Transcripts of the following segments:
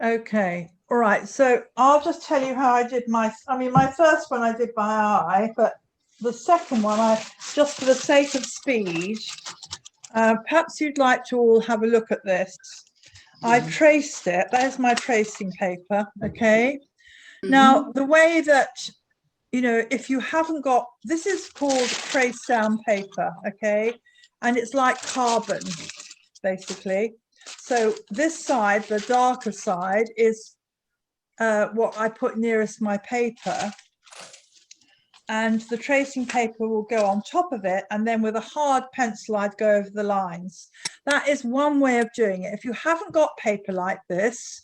Okay. All right. So I'll just tell you how I did my first one I did by eye, but the second one, just for the sake of speed, perhaps you'd like to all have a look at this. I traced it. There's my tracing paper. Okay. Now, the way that, if you haven't got, this is called trace down paper. Okay. And it's like carbon, basically. So this side, the darker side, is what I put nearest my paper, and the tracing paper will go on top of it, and then with a hard pencil I'd go over the lines. That is one way of doing it. If you haven't got paper like this,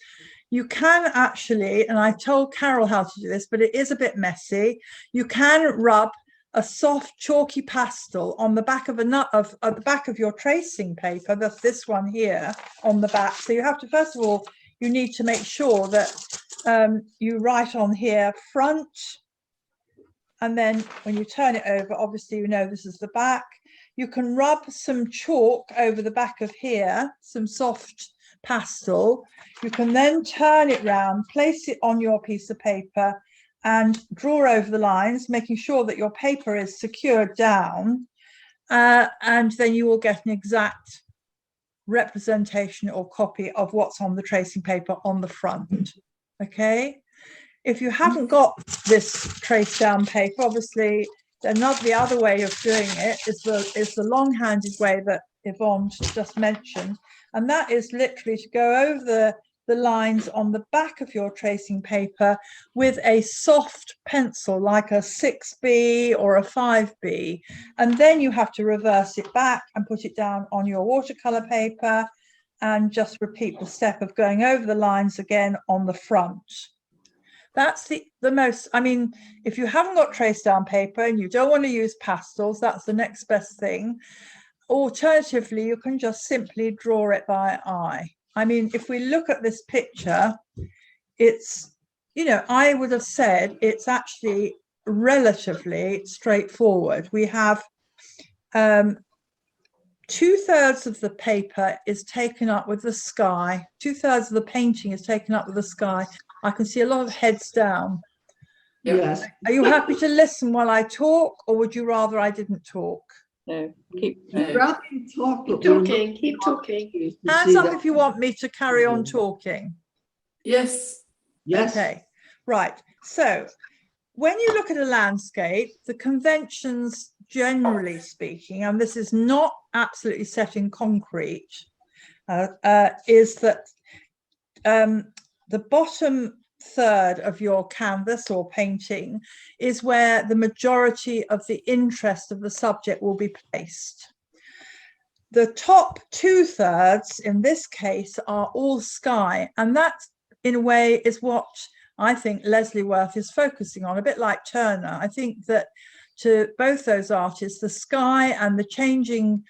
you can actually, and I told Carol how to do this, but it is a bit messy, you can rub a soft chalky pastel on the back of the back of your tracing paper. That's this one here on the back. So you have to, first of all, you need to make sure that you write on here front, and then when you turn it over, obviously this is the back. You can rub some chalk over the back of here, some soft pastel. You can then turn it round, place it on your piece of paper and draw over the lines, making sure that your paper is secured down, and then you will get an exact representation or copy of what's on the tracing paper on the front. Okay. If you haven't got this trace down paper, obviously the other way of doing it is the long-handed way that Yvonne just mentioned, and that is literally to go over the lines on the back of your tracing paper with a soft pencil like a 6B or a 5B, and then you have to reverse it back and put it down on your watercolor paper and just repeat the step of going over the lines again on the front. That's the most, if you haven't got trace down paper and you don't want to use pastels, that's the next best thing. Alternatively, you can just simply draw it by eye. If we look at this picture, it's, I would have said it's actually relatively straightforward. We have 2/3 of the paper is taken up with the sky. 2/3 of the painting is taken up with the sky. I can see a lot of heads down. Yes. Are you happy to listen while I talk, or would you rather I didn't talk? No, keep talking. Keep talking. Hands up if you want me to carry on talking. Yes. Okay, right. So when you look at a landscape, the conventions, generally speaking, and this is not absolutely set in concrete, is that the bottom third of your canvas or painting is where the majority of the interest of the subject will be placed. The top 2/3 in this case are all sky, and that in a way is what I think Lesley Worth is focusing on, a bit like Turner. I think that to both those artists, the sky and the changing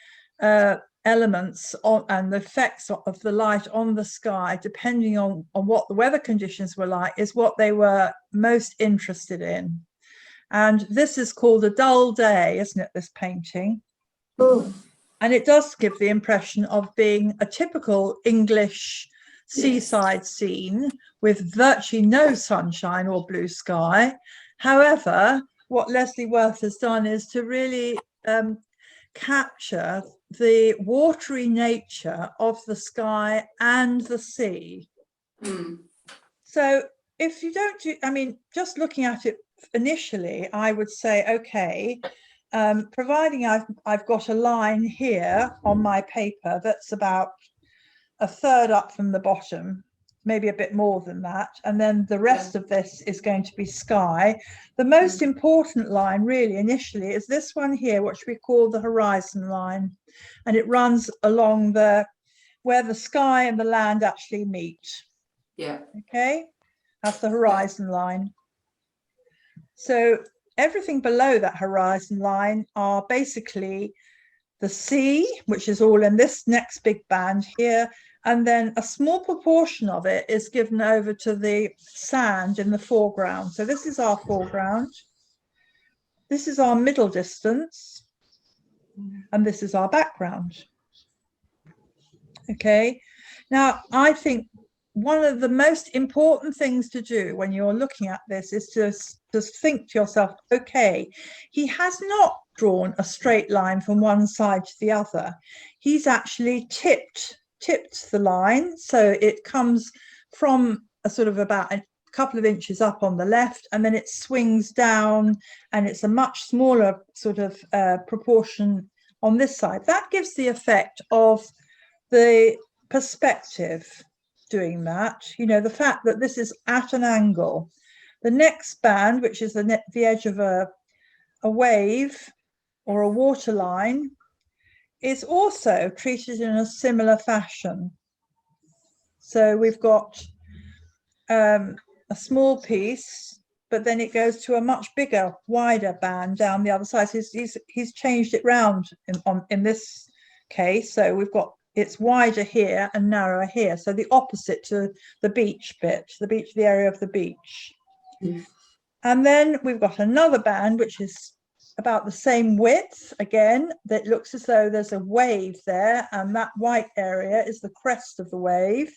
elements and the effects of the light on the sky, depending on what the weather conditions were like, is what they were most interested in. And this is called A Dull Day, isn't it, this painting? Oh. And it does give the impression of being a typical English seaside scene with virtually no sunshine or blue sky. However, what Lesley Worth has done is to really capture the watery nature of the sky and the sea. So if you don't do, just looking at it initially, I would say, okay, providing I've got a line here on my paper that's about 1/3 up from the bottom, maybe a bit more than that, and then the rest of this is going to be sky. The most important line really initially is this one here, which we call the horizon line, and it runs along where the sky and the land actually meet. Yeah. Okay, that's the horizon line. So everything below that horizon line are basically the sea, which is all in this next big band here, and then a small proportion of it is given over to the sand in the foreground. So this is our foreground, this is our middle distance, and this is our background. Okay, now I think one of the most important things to do when you're looking at this is to just think to yourself, okay, he has not drawn a straight line from one side to the other. He's actually tipped the line, so it comes from a sort of about a couple of inches up on the left, and then it swings down, and it's a much smaller sort of proportion on this side. That gives the effect of the perspective doing that, you know, the fact that this is at an angle. The next band, which is the edge of a wave or a water line, is also treated in a similar fashion. So we've got a small piece, but then it goes to a much bigger, wider band down the other side. So he's changed it round in this case. So we've got, it's wider here and narrower here. So the opposite to the beach bit, the area of the beach. Mm. And then we've got another band, which is about the same width again, that looks as though there's a wave there, and that white area is the crest of the wave.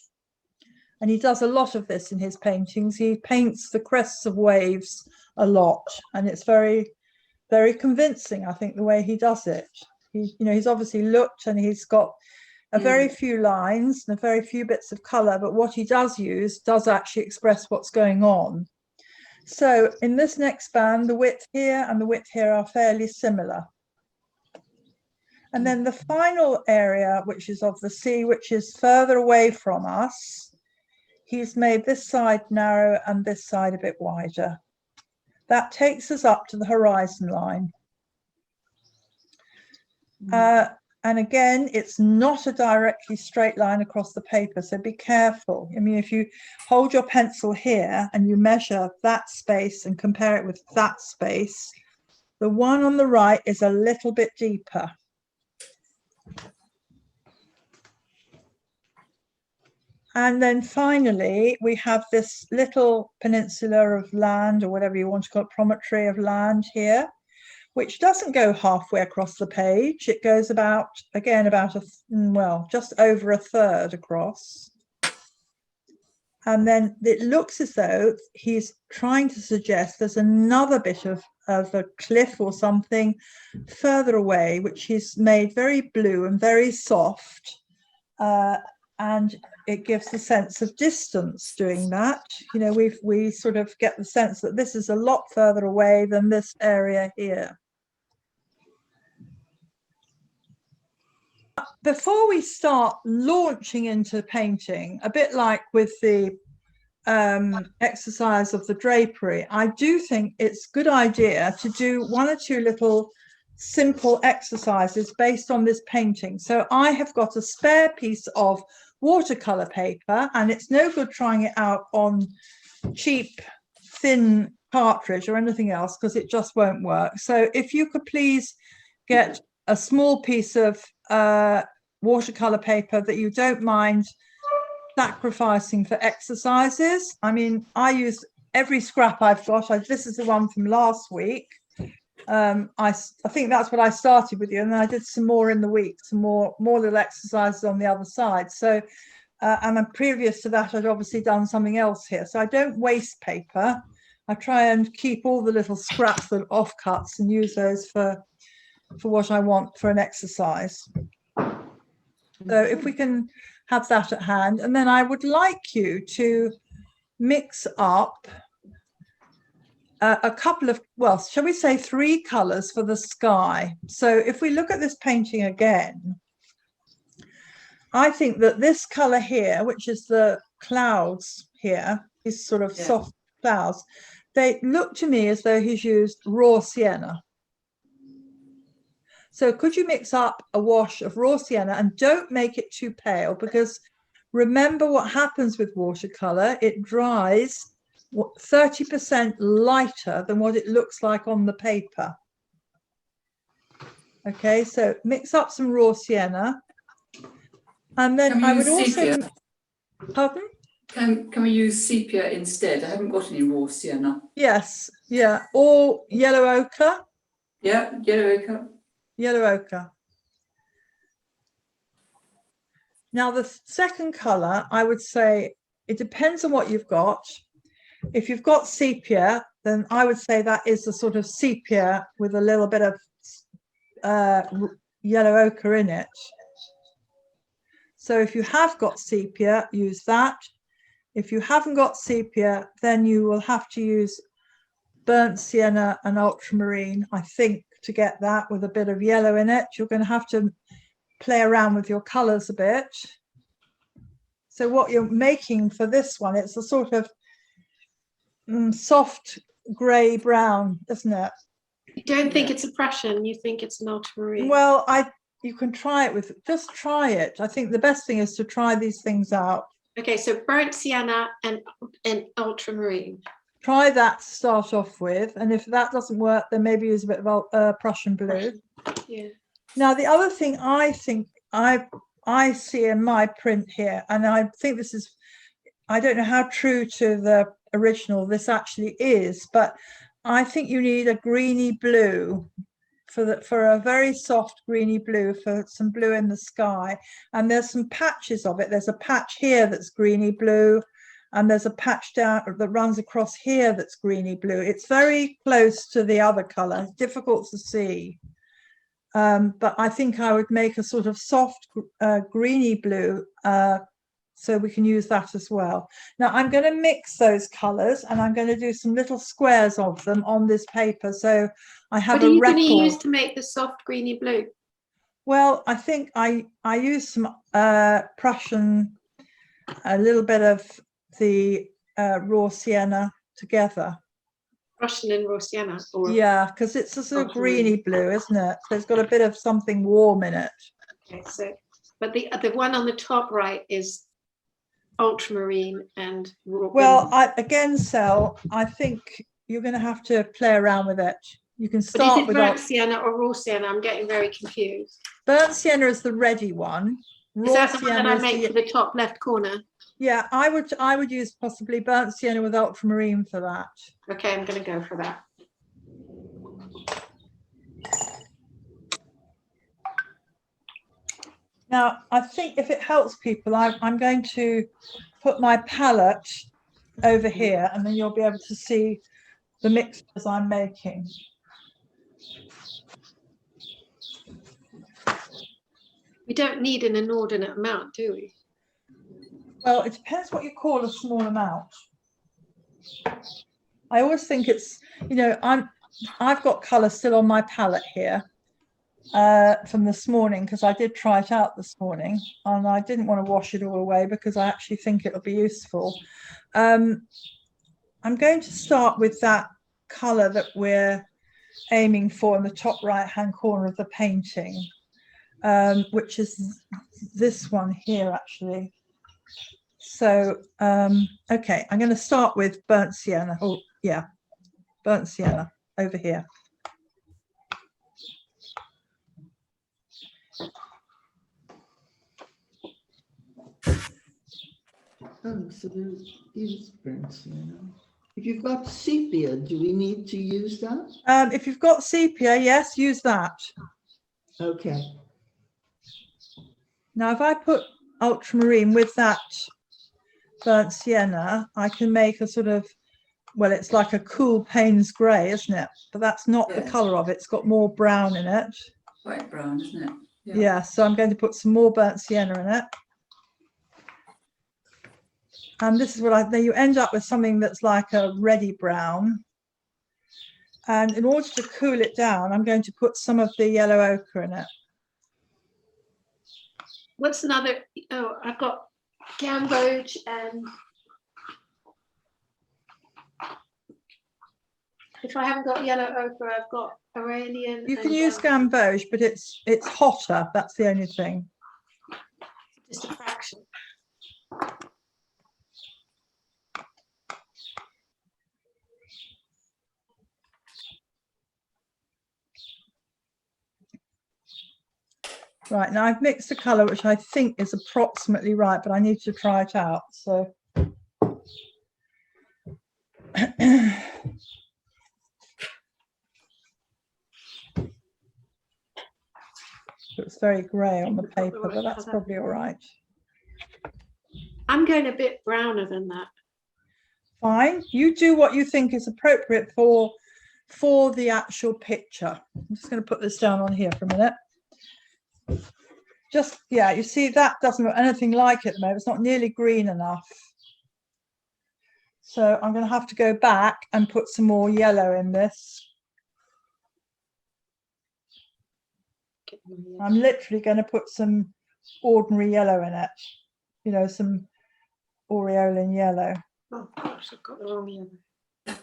And he does a lot of this in his paintings. He paints the crests of waves a lot, and it's very, very convincing, I think, the way he does it. He's obviously looked, and he's got a very few lines and a very few bits of color, but what he does use does actually express what's going on. So in this next band, the width here and the width here are fairly similar. And then the final area, which is of the sea, which is further away from us, he's made this side narrow and this side a bit wider. That takes us up to the horizon line. And again, it's not a directly straight line across the paper, so be careful. I mean, if you hold your pencil here and you measure that space and compare it with that space, the one on the right is a little bit deeper. And then finally, we have this little peninsula of land, or whatever you want to call it, promontory of land here, which doesn't go halfway across the page. It goes about, again, about just over a third across. And then it looks as though he's trying to suggest there's another bit of a cliff or something further away, which he's made very blue and very soft. And it gives the sense of distance doing that. You know, we sort of get the sense that this is a lot further away than this area here. Before we start launching into painting, a bit like with the exercise of the drapery, I do think it's a good idea to do one or two little simple exercises based on this painting. So I have got a spare piece of watercolor paper, and it's no good trying it out on cheap thin cartridge or anything else, because it just won't work. So if you could please get a small piece of watercolor paper that you don't mind sacrificing for exercises. I mean, I use every scrap I've got. This is the one from last week. I think that's what I started with you, and then I did some more in the week, some more little exercises on the other side. So and then previous to that, I'd obviously done something else here. So I don't waste paper. I try and keep all the little scraps and offcuts and use those for what I want for an exercise. So if we can have that at hand, and then I would like you to mix up a couple of, well, shall we say 3 colors for the sky. So if we look at this painting again, I think that this color here, which is the clouds here, these sort of soft clouds, they look to me as though he's used raw sienna. So could you mix up a wash of raw sienna, and don't make it too pale, because remember what happens with watercolor, it dries 30% lighter than what it looks like on the paper. Okay, so mix up some raw sienna, and then I would also, pardon? Can we use sepia instead? I haven't got any raw sienna. Yes, yeah, or yellow ochre. Yeah, yellow ochre. Yellow ochre. Now the second color, I would say, it depends on what you've got. If you've got sepia, then I would say that is the sort of sepia with a little bit of yellow ochre in it. So if you have got sepia, use that. If you haven't got sepia, then you will have to use burnt sienna and ultramarine, I think, to get that with a bit of yellow in it. You're going to have to play around with your colours a bit. So what you're making for this one, it's a sort of soft grey brown, isn't it? You don't think it's a Prussian, you think it's an ultramarine. Well, you can try it with, just try it. I think the best thing is to try these things out. Okay, so burnt sienna and ultramarine. Try that to start off with, and if that doesn't work, then maybe use a bit of Prussian blue. Yeah. Now, the other thing I think I see in my print here, and I think this is, I don't know how true to the original this actually is, but I think you need a greeny blue for a very soft greeny blue, for some blue in the sky. And there's some patches of it. There's a patch here that's greeny blue, and there's a patch down that runs across here that's greeny blue. It's very close to the other color. It's difficult to see. But I think I would make a sort of soft greeny blue, so we can use that as well. Now I'm going to mix those colors, and I'm going to do some little squares of them on this paper. So I have a record. What are you going to use to make the soft greeny blue? Well, I think I use some Prussian, a little bit of the raw sienna together. Prussian and raw sienna? Or yeah, because it's a sort of greeny blue, isn't it? So it's got a bit of something warm in it. Okay, so, but the one on the top right is ultramarine and raw. Well, again, Sel, I think you're going to have to play around with it. You can start but is it with burnt sienna or raw sienna? I'm getting very confused. burnt sienna is the ready one. Is that the one that I make for the top left corner? Yeah, I would use possibly burnt sienna with ultramarine for that. Okay, I'm going to go for that. Now, I think if it helps people, I'm going to put my palette over here, and then you'll be able to see the mixtures I'm making. We don't need an inordinate amount, do we? Well, it depends what you call a small amount. I always think it's, you know, I've got colour still on my palette here from this morning, because I did try it out this morning, and I didn't want to wash it all away because I actually think it'll be useful. I'm going to start with that colour that we're aiming for in the top right hand corner of the painting, which is this one here actually. So okay, I'm going to start with burnt sienna. Oh yeah, burnt sienna over here. Oh, so there is burnt sienna. If you've got sepia, do we need to use that? If you've got sepia, yes, use that. Okay. Now, if I put ultramarine with that burnt sienna, I can make a sort of, well, it's like a cool Payne's grey, isn't it? But that's not the colour of it. It's got more brown in it. Quite brown, isn't it? Yeah, so I'm going to put some more burnt sienna in it. And this is what then you end up with something that's like a reddy brown. And in order to cool it down, I'm going to put some of the yellow ochre in it. What's another? Oh, I've got gamboge and if I haven't got yellow ochre, I've got Iranian. You can use gamboge, but it's hotter. That's the only thing. Just a fraction. Right, now I've mixed a colour which I think is approximately right, but I need to try it out. So it's very grey on the paper, but that's probably all right. I'm going a bit browner than that. Fine. You do what you think is appropriate for the actual picture. I'm just going to put this down on here for a minute. Just, yeah, you see that doesn't look anything like it at the moment. It's not nearly green enough. So I'm going to have to go back and put some more yellow in this. I'm literally going to put some ordinary yellow in it. You know, some aureolin yellow. Oh gosh, I've got the wrong yellow.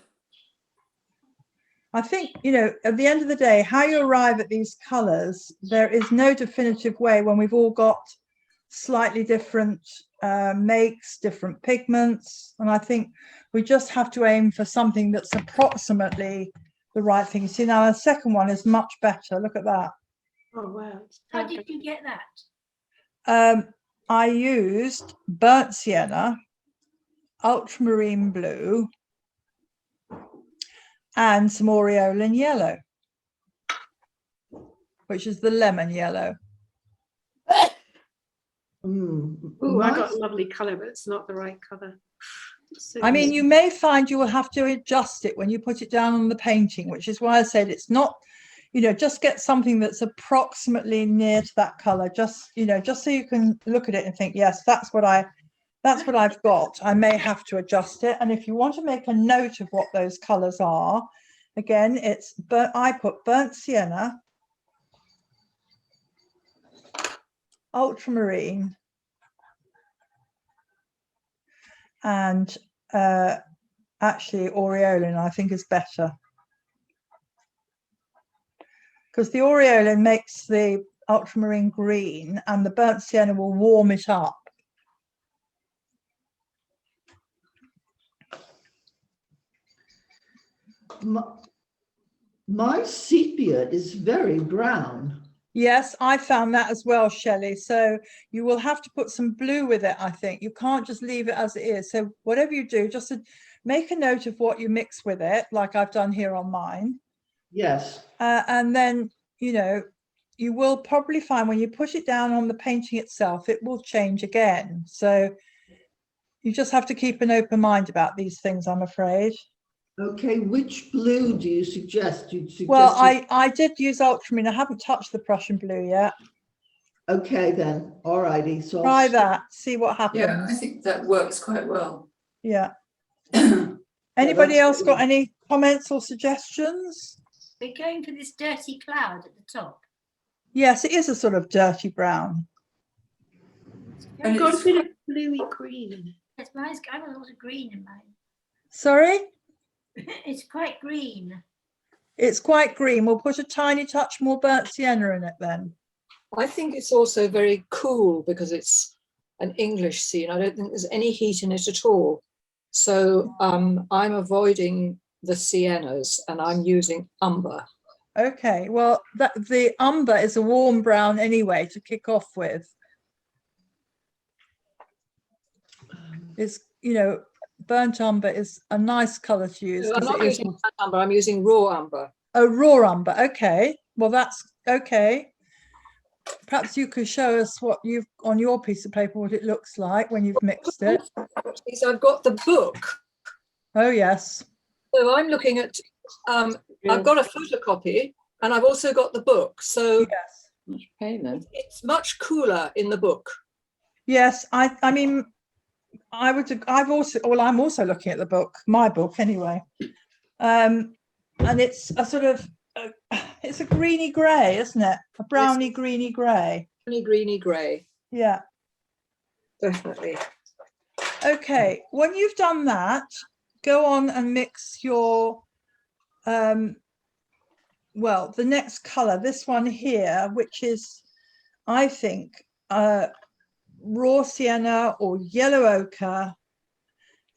I think, you know, at the end of the day, how you arrive at these colours, there is no definitive way when we've all got slightly different makes, different pigments. And I think we just have to aim for something that's approximately the right thing. You see, now the second one is much better. Look at that. Oh wow. How did you get that? I used burnt sienna, ultramarine blue, and some aureolin yellow, which is the lemon yellow. Oh, I got a lovely colour, but it's not the right colour. So I mean, you may find you will have to adjust it when you put it down on the painting, which is why I said it's not, you know, just get something that's approximately near to that colour, just, you know, just so you can look at it and think, yes, that's what I've got. I may have to adjust it. And if you want to make a note of what those colours are, again, I put burnt sienna, ultramarine, and actually aureolin I think is better, because the aureolin makes the ultramarine green and the burnt sienna will warm it up. My sepia is very brown. Yes, I found that as well, Shelley. So you will have to put some blue with it, I think. You can't just leave it as it is. So whatever you do, just make a note of what you mix with it, like I've done here on mine. Yes. And then, you know, you will probably find when you push it down on the painting itself, it will change again. So you just have to keep an open mind about these things, I'm afraid. Okay, which blue do you suggest? Well, I did use ultramarine. I haven't touched the Prussian blue yet. Okay, then. All righty. So Try that, see what happens. Yeah, I think that works quite well. Yeah. Anybody else got any comments or suggestions? We're going for this dirty cloud at the top. Yes, it is a sort of dirty brown. I've got a bit of bluey green in it. Yes, mine's got a lot of green in mine. Sorry? It's quite green. It's quite green. We'll put a tiny touch more burnt sienna in it then. I think it's also very cool because it's an English scene. I don't think there's any heat in it at all. So I'm avoiding the siennas and I'm using umber. Okay, well, the umber is a warm brown anyway to kick off with. It's, you know, burnt umber is a nice colour to use. I'm not using burnt umber, I'm using raw umber. Oh, raw umber. Okay, well, that's okay. Perhaps you could show us what you've on your piece of paper, what it looks like when you've mixed it. So I've got the book. Oh, yes. So I'm looking at, I've got a photocopy and I've also got the book. So yes. It's much cooler in the book. Yes, I mean, I'm also looking at the book, my book anyway. And it's a sort of, it's a greeny grey, isn't it? A browny, greeny grey. Greeny grey. Yeah. Definitely. Okay, when you've done that, go on and mix your, well, the next colour, this one here, which is, I think, raw sienna or yellow ochre,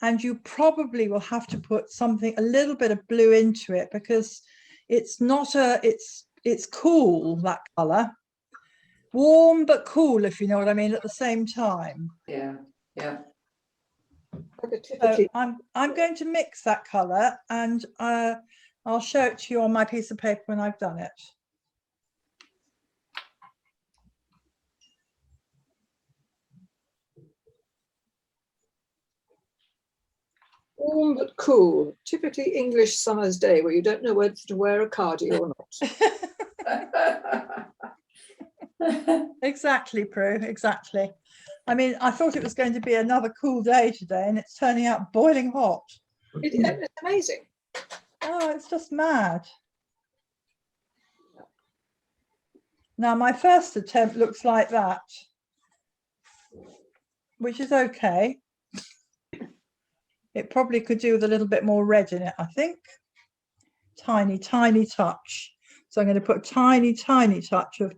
and you probably will have to put a little bit of blue into it because it's not it's cool, that colour. Warm but cool, if you know what I mean, at the same time. Yeah, yeah. So I'm going to mix that colour and I'll show it to you on my piece of paper when I've done it. warm but cool, typically English summer's day where you don't know whether to wear a cardi or not. Exactly, Prue, exactly. I mean, I thought it was going to be another cool day today, and it's turning out boiling hot. It's amazing. Oh, it's just mad. Now, my first attempt looks like that, which is okay. It probably could do with a little bit more red in it, I think. Tiny, tiny touch. So I'm going to put a tiny, tiny touch of,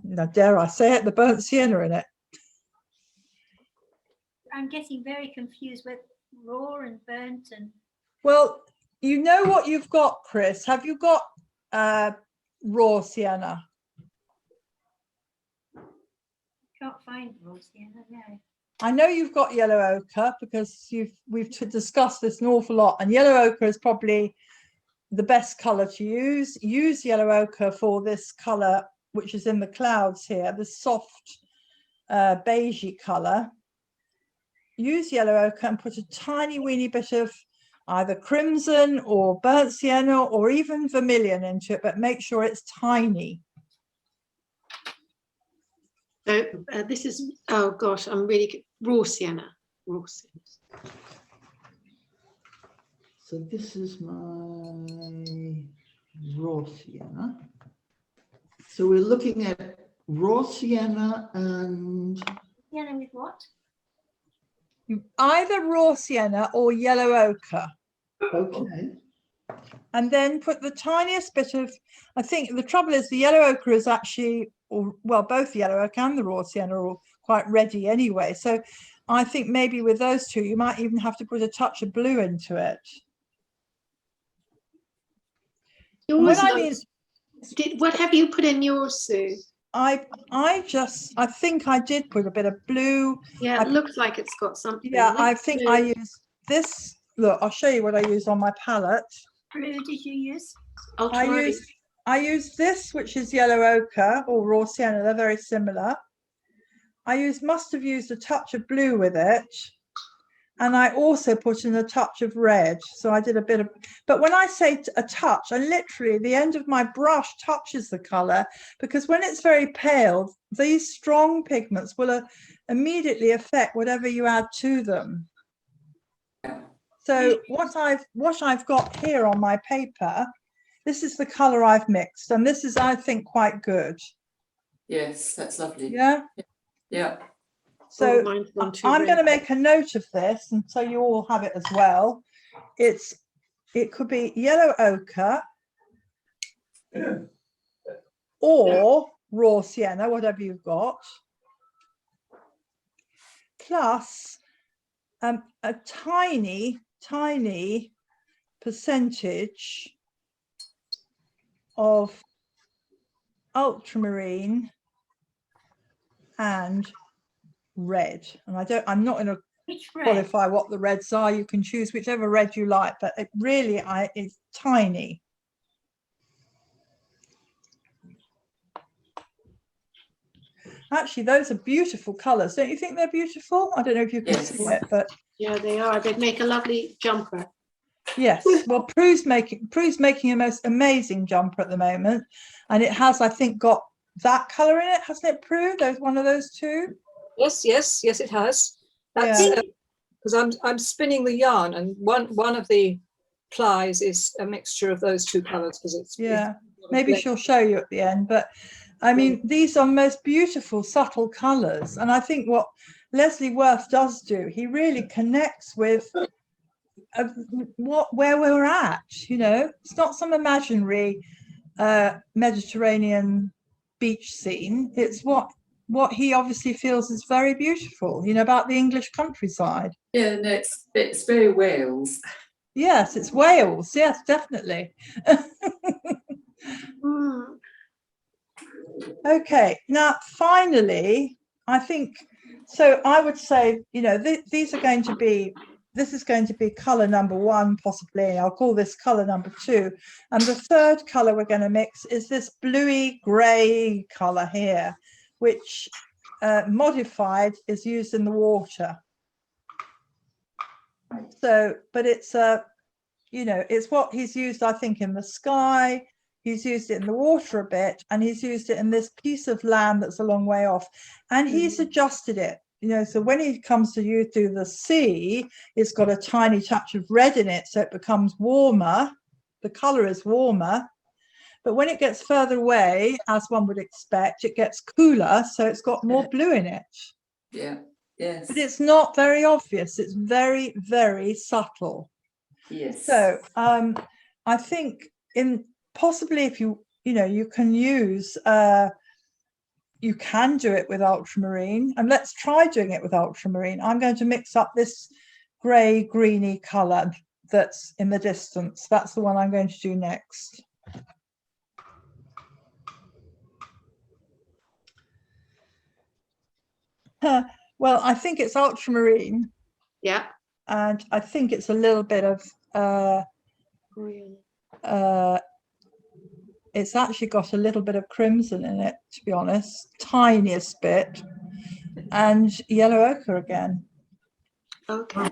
now dare I say it, the burnt sienna in it. I'm getting very confused with raw and burnt and Well, you know what you've got, Chris. Have you got raw sienna? can't find raw sienna. No. I know you've got yellow ochre because we've discussed this an awful lot, and yellow ochre is probably the best color to use. Use yellow ochre for this color, which is in the clouds here, the soft beigey color. Use yellow ochre and put a tiny weeny bit of either crimson or burnt sienna or even vermilion into it, but make sure it's tiny. So this is, oh gosh, I'm really, raw sienna. Raw sienna. So this is my raw sienna. So we're looking at raw sienna and Sienna with what? Either raw sienna or yellow ochre. okay. And then put the tiniest bit of, I think the trouble is the yellow ochre is actually, or well, both the yellow ochre and the raw sienna are all quite ready anyway. So I think maybe with those two, you might even have to put a touch of blue into it. Yours, What I mean, what have you put in yours, Sue? I think I did put a bit of blue. Yeah, it looks like it's got something. Yeah, Like I think blue. I used this. Look, I'll show you what I used on my palette. Blue did you use? Ultramarine. I used this, which is yellow ochre or raw sienna. They're very similar. Must have used a touch of blue with it. And I also put in a touch of red. So I did a bit of, but when I say a touch, I literally, the end of my brush touches the color, because when it's very pale, these strong pigments will immediately affect whatever you add to them. So what I've got here on my paper, this is the color I've mixed, and this is, I think, quite good. Yes, that's lovely. Yeah. Yeah. So mine's gone too I'm going to red. make a note of this, and so you all have it as well. It could be yellow ochre or raw sienna, whatever you've got, plus a tiny, tiny percentage of ultramarine and red. And I'm not going to Which red? qualify what the reds are. You can choose whichever red you like, but it really it's tiny. Actually, those are beautiful colors. Don't you think they're beautiful? I don't know if you can see it, but Yeah, they are. They'd make a lovely jumper. yes. Well, Prue's making a most amazing jumper at the moment, and it has, I think, got that color in it, hasn't it, Prue? There's one of those two. Yes, it has. That's Yeah. because I'm spinning the yarn, and one of the plies is a mixture of those two colours because it's Maybe she'll show you at the end, but I mean, these are most beautiful, subtle colours. And I think what Lesley Worth does do, he really connects with where we're at, you know. It's not some imaginary Mediterranean beach scene. It's what he obviously feels is very beautiful, you know, about the English countryside. Yeah, no, it's very Wales. Yes, it's Wales. Yes, definitely. Okay, now finally, I think, so I would say, you know, this is going to be color number 1, possibly. I'll call this color number 2. And the third color we're going to mix is this bluey gray color here, which modified is used in the water. Right. So, but it's you know, it's what he's used, I think, in the sky. He's used it in the water a bit, and he's used it in this piece of land that's a long way off, and he's adjusted it. You know, so when he comes to you through the sea, it's got a tiny touch of red in it, so it becomes warmer. The color is warmer. But when it gets further away, as one would expect, it gets cooler, so it's got more blue in it. Yeah. Yes. But it's not very obvious. It's very, very subtle. Yes. So I think possibly if you know, you can use, you can do it with ultramarine, and let's try doing it with ultramarine. I'm going to mix up this grey greeny colour that's in the distance. That's the one I'm going to do next. Well, I think it's ultramarine, Yeah. and I think it's a little bit of it's actually got a little bit of crimson in it, to be honest, tiniest bit, and yellow ochre again. Okay.